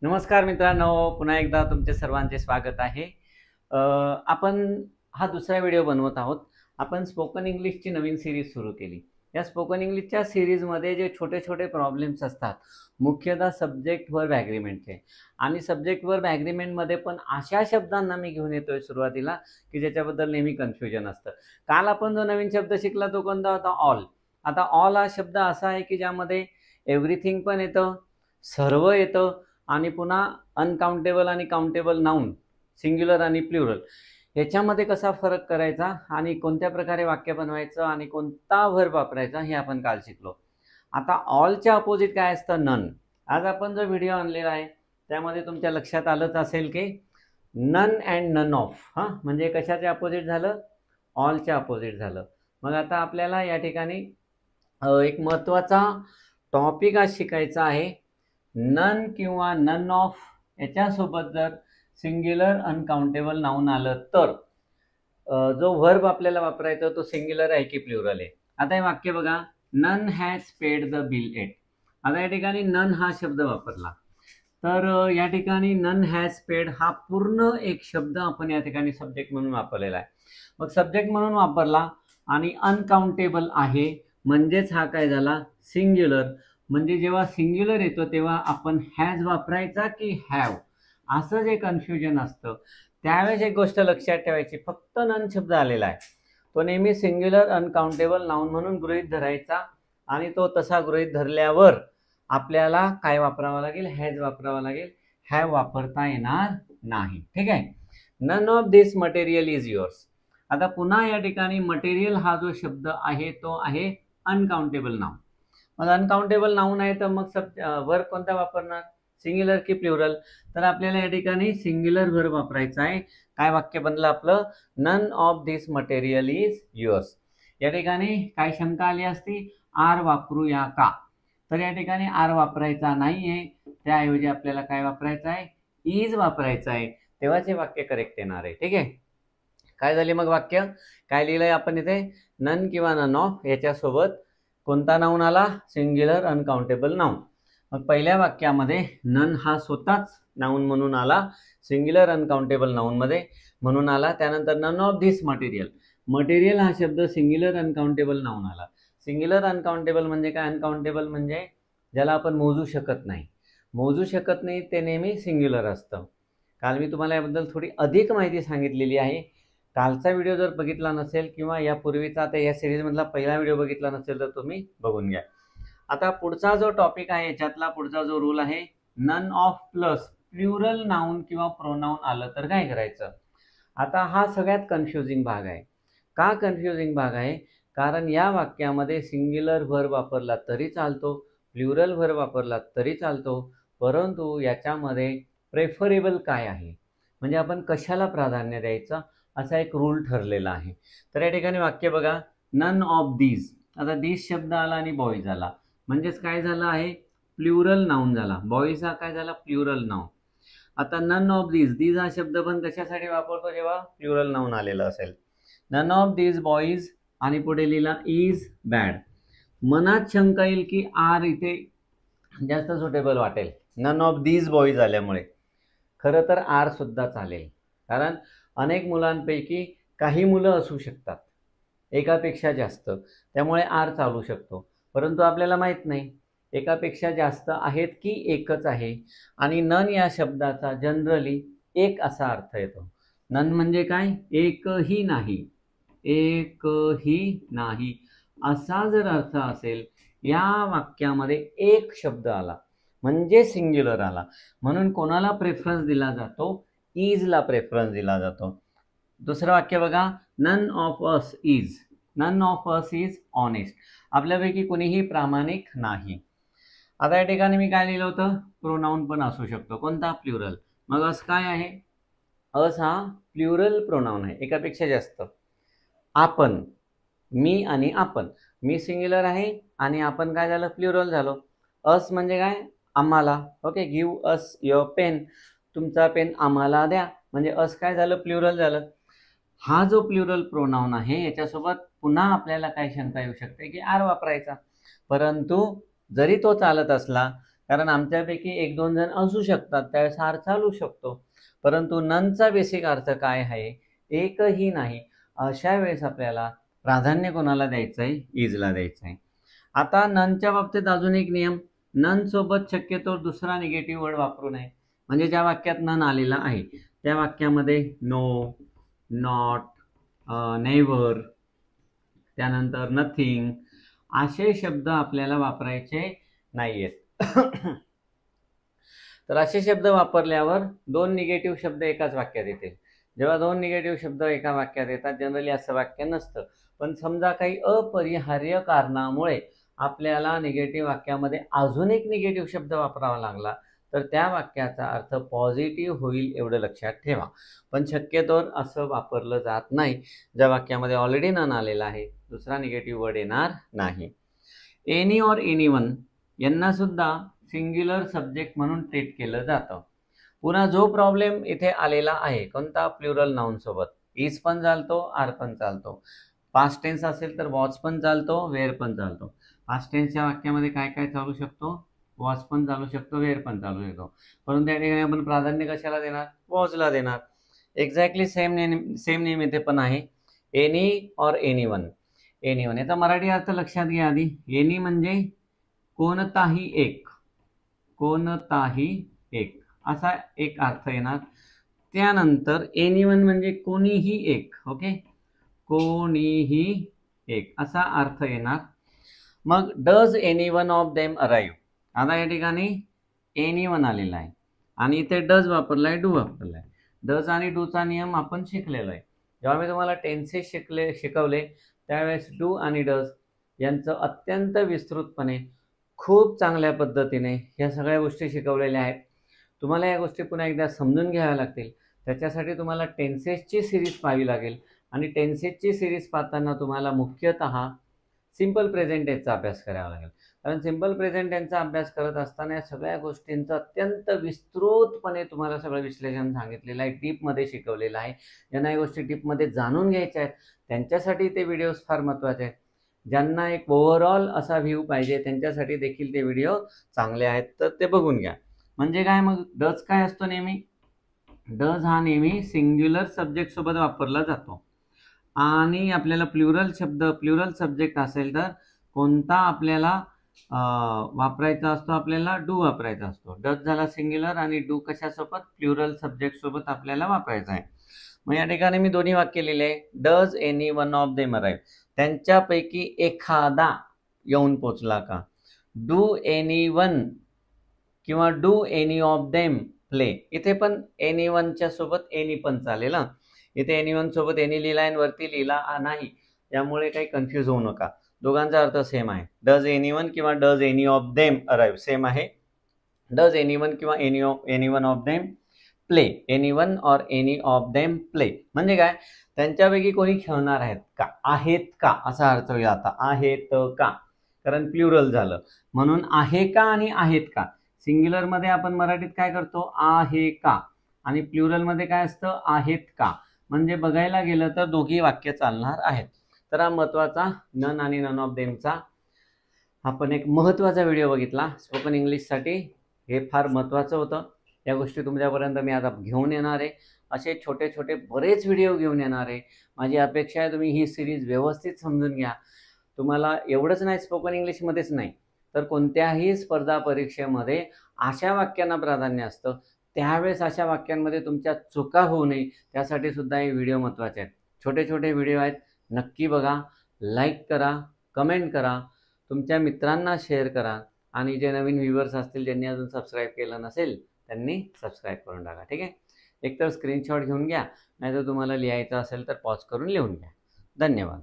नमस्कार मित्रांनो, पुन्हा एकदा तुमचे सर्वांचे स्वागत आहे. आपण हा दुसरा व्हिडिओ बनवत आहोत. आपण स्पोकन इंग्लिशची नवीन सीरीज सुरू केली. या स्पोकन इंग्लिशच्या सीरीजमध्ये जे छोटे-छोटे प्रॉब्लेम्स असतात, मुख्यतः सब्जेक्ट वर्ब ॲग्रीमेंटचे आणि सब्जेक्ट वर्ब ॲग्रीमेंटमध्ये पण अशा शब्दांना मी घेऊन येतोय सुरुवातीला, की ज्याच्याबद्दल नेहमी कन्फ्युजन असतं. काल आपण जो नवीन शब्द शिकला तो कोणता होता? ऑल. आता ऑल हा शब्द असा आहे, की ज्यामध्ये एव्हरीथिंग पण येतं, सर्व येतं आणि पुन्हा अनकाउंटेबल आणि काउंटेबल नाउन, सिंग्युलर आणि प्लुरल ह्याच्यामध्ये कसा फरक करायचा आणि कोणत्या प्रकारे वाक्य बनवायचं आणि कोणता व्हर्ब वापरायचा हे आपण काल शिकलो. आता ऑलच्या अपोजिट काय असतं? नन. आज आपण जो व्हिडिओ आणलेला आहे त्यामध्ये तुमच्या लक्षात आलंच असेल की नन अँड नन ऑफ, म्हणजे कशाचे अपोजिट झालं? ऑलच्या अपोजिट झालं. मग आता आपल्याला या ठिकाणी एक महत्त्वाचा टॉपिक आज शिकायचा आहे. नन किंवा नन ऑफ याच्यासोबत जर सिंग्युलर अनकाउंटेबल नाउन आलं तर जो व्हर्ब आपल्याला वापरायचा तो सिंग्युलर आहे की प्लुरल आहे. आता हे वाक्य बघा, none has paid the bill at. आता या ठिकाणी नन हा शब्द वापरला तर या ठिकाणी नन हॅज पेड हा पूर्ण एक शब्द आपण या ठिकाणी सब्जेक्ट म्हणून वापरलेला आहे. मग सब्जेक्ट म्हणून वापरला आणि अनकाउंटेबल आहे म्हणजेच हा काय झाला? सिंग्युलर. म्हणजे जेव्हा सिंग्युलर येतो तेव्हा आपण हॅज वापरायचा की हॅव, असं जे कन्फ्युजन असतं त्यावेळेस एक गोष्ट लक्षात ठेवायची, फक्त नन शब्द आलेला आहे तो नेहमी सिंग्युलर अनकाउंटेबल नाउन म्हणून गृहीत धरायचा आणि तो तसा गृहीत धरल्यावर आपल्याला काय वापरावं लागेल? हॅज वापरावं लागेल. हॅव वापरता येणार नाही. ठीक आहे. None of this material is yours. आता पुन्हा या ठिकाणी मटेरियल हा जो शब्द आहे तो आहे अनकाउंटेबल नाउन. मग अनकाउंटेबल नाउन आहे तर मग वर्ब कोणता वापरणार? सिंग्युलर की प्लुरल? तर आपल्याला या ठिकाणी सिंग्युलर वर्ब वापरायचा आहे. काय वाक्य बनलं आपलं? None of this material is yours. या ठिकाणी काय शंका आली असती? आर वापरूया का? तर या ठिकाणी आर वापरायचा नाहीये, त्याऐवजी आपल्याला काय वापरायचं आहे? इज वापरायचं आहे. तेव्हाच हे वाक्य करेक्ट येणार आहे. ठीक आहे. काय झाले मग वाक्य? काय लिहिलंय आपण इथे? नन किंवा नन ऑफ याच्यासोबत कोणता नाउन आला? Singular uncountable noun. मग पहिल्या वाक्यामध्ये नन हा स्वतःच नाउन म्हणून आला, सिंग्युलर अनकाउंटेबल नाउन मध्ये म्हणून आला. त्यानंतर none of this material, material हा शब्द सिंग्युलर अनकाउंटेबल नाउन आला. सिंग्युलर अनकाउंटेबल म्हणजे काय? अनकाउंटेबल म्हणजे ज्याला आपण मोजू शकत नाही. मोजू शकत नाही ते नेहमी सिंग्युलर असतं. काल मी तुम्हाला याबद्दल थोडी अधिक माहिती सांगितलेली आहे. कालचा व्हिडिओ जर बघितला नसेल किंवा यापूर्वीचा आता या सिरीजमधला पहिला व्हिडिओ बघितला नसेल तर तुम्ही बघून घ्या. आता पुढचा जो टॉपिक आहे याच्यातला पुढचा जो रूल आहे, none of plus plural noun किंवा प्रोनाउन आलं तर काय करायचं? आता हा सगळ्यात कन्फ्युजिंग भाग आहे. का कन्फ्युजिंग भाग आहे? कारण या वाक्यामध्ये सिंग्युलर व्हर्ब वापरला तरी चालतो, प्लुरल व्हर्ब वापरला तरी चालतो, परंतु याच्यामध्ये प्रेफरेबल काय आहे, म्हणजे आपण कशाला प्राधान्य द्यायचं असा एक रूल ठरलेला आहे. तर या ठिकाणी वाक्य बघा, नन ऑफ दीज. आता दीज शब्द आला आणि बॉईज आला म्हणजेच काय झालं आहे? प्लुरल नाउन झाला. बॉईज हा काय झाला? Plural noun. आता नन ऑफ दीज, दीज हा शब्द पण कशासाठी वापरतो? जेव्हा प्लुरल नाउन आलेलं असेल. नन ऑफ दीज बॉईज आणि पुढे लिहिला इज बॅड. मनात शंका येईल की आर इथे जास्त सुटेबल वाटेल नन ऑफ दीज बॉईज आल्यामुळे. खरं तर आर सुद्धा चालेल, कारण अनेक मुलांपैकी काही मुलं असू शकतात, एकापेक्षा जास्त, त्यामुळे आर चालू शकतो. परंतु आपल्याला माहीत नाही एकापेक्षा जास्त आहेत की एकच आहे. आणि नन या शब्दाचा जनरली एक असा अर्थ येतो. नन म्हणजे काय? एकही नाही, एकही नाही असा जर अर्थ असेल, या वाक्यामध्ये एक शब्द आला म्हणजे सिंग्युलर आला, म्हणून कोणाला प्रेफरन्स दिला जातो? इजला प्रेफरन्स दिला जातो. दुसरं वाक्य बघा, none of us is. None of us is honest. आपल्यापैकी कोणीही प्रामाणिक नाही. आता या ठिकाणी मी काय लिहिलं होतं? प्रोनाउन पण असू शकतो. कोणता? प्लुरल. मग अस काय आहे? अस हा प्लुरल प्रोनाउन आहे, एकापेक्षा जास्त. आपण, मी आणि आपण, मी सिंग्युलर आहे आणि आपण काय झालं? प्लुरल झालो. अस म्हणजे काय? आम्हाला. Okay, give us your pen. तुमचा पेन आम्हाला द्या, म्हणजे अस काय झालं? प्लुरल झालं. हा जो प्लुरल प्रोनाउन आहे याच्यासोबत पुन्हा आपल्याला काय शंका येऊ शकते की आर वापरायचा, परंतु जरी तो चालत असला कारण आमच्यापैकी 1-2 जण असू शकतात, त्यावेळेस हा अर्थ चालू शकतो. परंतु ननचा बेसिक अर्थ काय आहे? एकही नाही. अशा वेळेस आपल्याला प्राधान्य कोणाला द्यायचं आहे? इजला द्यायचं आहे. आता ननच्या बाबतीत अजून एक नियम, नन सोबत शक्यतो दुसरा निगेटिव्ह वर्ड वापरू नये. म्हणजे ज्या वाक्यात नन आलेला आहे त्या वाक्यामध्ये नो, नॉट, नेव्हर, त्यानंतर नथिंग असे शब्द आपल्याला वापरायचे नाहीयेत. तर असे शब्द वापरल्यावर 2 निगेटिव्ह शब्द एकाच वाक्यात येतील. जेव्हा 2 निगेटिव्ह शब्द एका वाक्यात येतात, जनरली असं वाक्य नसतं. पण समजा काही अपरिहार्य कारणामुळे आपल्याला निगेटिव्ह वाक्यामध्ये अजून एक निगेटिव्ह शब्द वापरावा लागला, तर त्या वाक्याचा अर्थ पॉझिटिव्ह होईल एवढं लक्षात ठेवा. पण शक्यतोवर असं वापरलं जात नाही. ज्या वाक्यामध्ये ऑलरेडी नन आलेला आहे, दुसरा निगेटिव्ह वर्ड येणार नाही. एनी ऑर एनीवन यांना सुद्धा सिंग्युलर सब्जेक्ट म्हणून ट्रीट केलं जातं. पुन्हा जो प्रॉब्लेम इथे आलेला आहे कोणता? प्लुरल नाउन सोबत इज पण चालतो, आर पण चालतो. पास्ट टेन्स असेल तर वॉज पण चालतो, वेअर पण चालतो. पास्ट टेन्सच्या वाक्यामध्ये काय काय चालू शकतो? वॉज पण चालू शकतो, वेअर पण चालू शकतो. परंतु त्या ठिकाणी आपण प्राधान्य कशाला देणार? वॉजला देणार. एक्झॅक्टली सेम नेम इथे पण आहे, एनी ऑर एनीवन. एनीवन याचा मराठी अर्थ लक्षात घ्या आधी. एनी म्हणजे कोणताही एक, कोणताही एक असा एक अर्थ येणार. त्यानंतर एनीवन म्हणजे कोणीही एक, ओके, कोणीही एक असा अर्थ येणार. मग does anyone of them arrive. आता या ठिकाणी एनीवन आलेला आहे आणि इथे डज वापरलाय, डू वापरलाय. डज आणि डूचा नियम आपण शिकलेलो आहे. जेव्हा मी तुम्हाला टेन्सेस शिकवले त्यावेळेस डू आणि डज यांचं अत्यंत विस्तृतपणे खूप चांगल्या पद्धतीने ह्या सगळ्या गोष्टी शिकवलेल्या आहेत. तुम्हाला या गोष्टी पुन्हा एकदा समजून घ्याव्या लागतील. त्याच्यासाठी तुम्हाला टेन्सेसची सिरीज पाहावी लागेल आणि टेन्सेसची सिरीज पाहताना तुम्हाला मुख्यतः सिम्पल प्रेझेंट टेन्सचा अभ्यास करावा लागेल. कारण सिम्पल प्रेझेंट टेन्सचा अभ्यास करत असताना या सगळ्या गोष्टींचं अत्यंत विस्तृतपणे तुम्हाला सगळं विश्लेषण सांगितलेलं आहे, डीपमध्ये शिकवलेलं आहे. ज्यांना या गोष्टी डीपमध्ये जाणून घ्यायच्या आहेत त्यांच्यासाठी ते व्हिडिओज फार महत्त्वाचे आहेत. ज्यांना एक ओव्हरऑल असा व्ह्यू पाहिजे त्यांच्यासाठी देखील ते व्हिडिओ चांगले आहेत, तर ते बघून घ्या. म्हणजे काय, मग डज काय असतो? नेहमी डज हा नेहमी सिंग्युलर सब्जेक्ट सोबत वापरला जातो आणि आपल्याला प्लुरल सब्जेक्ट असेल तर कोणता आपल्याला वापरायचा असतो? आपल्याला डू वापरायचा असतो. डज झाला सिंग्युलर आणि डू कशासोबत? प्लुरल सब्जेक्ट सोबत आपल्याला वापरायचा आहे. मग या ठिकाणी मी दोन्ही वाक्य लिहिले आहे. Does any one of them arrive, त्यांच्यापैकी एखादा येऊन पोचला का? डू एनी वन किंवा do any of them play. इथे पण एनी वनच्या सोबत एनी पण चालेल. इथे एनी वन सोबत एनी लिहिला आणि वरती लिहिला नाही, त्यामुळे काही कन्फ्यूज होऊ नका. दोघांचा अर्थ सेम आहे. डज एनी वन किंवा does any of them arrive same आहे. डज एनी वन किंवा any one of them play, any one or any of them play म्हणजे काय? त्यांच्यापैकी कोणी खेळणार आहेत का? आहेत का असा अर्थ होईल. आता आहेत का, कारण प्लुरल झालं म्हणून आहे का आणि आहेत का. सिंग्युलरमध्ये आपण मराठीत काय करतो? आहे का. आणि प्लुरलमध्ये काय असतं? आहेत का. म्हणजे बघायला गेलं तर दोघी वाक्य चालणार आहेत. तर हा महत्त्वाचा नन आणि नन ऑफ देमचा आपण एक महत्त्वाचा व्हिडिओ बघितला स्पोकन इंग्लिशसाठी. हे फार महत्त्वाचं होतं. या गोष्टी तुमच्यापर्यंत मी आता घेऊन येणार आहे. असे छोटे छोटे बरेच व्हिडिओ घेऊन येणार आहे. माझी अपेक्षा आहे तुम्ही ही सिरीज व्यवस्थित समजून घ्या. तुम्हाला एवढंच नाही, स्पोकन इंग्लिशमध्येच नाही तर कोणत्याही स्पर्धा परीक्षेमध्ये अशा वाक्यांना प्राधान्य असतं. त्यावेळेस अशा वाक्यांमध्ये तुमच्या चुका होऊ नये त्यासाठी सुद्धा हे व्हिडिओ महत्त्वाचे आहेत. छोटे छोटे व्हिडिओ आहेत, नक्की बघा, लाईक करा, कमेंट करा, तुमच्या मित्रांना शेअर करा आणि जे नवीन व्ह्यूअर्स असतील ज्यांनी अजून सबस्क्राईब केलं नसेल त्यांनी सबस्क्राईब करून टाका. ठीक आहे. एकतर स्क्रीनशॉट घेऊन घ्या, नाहीतर तुम्हाला लिहायचं असेल तर पॉज करून लिहून घ्या. धन्यवाद.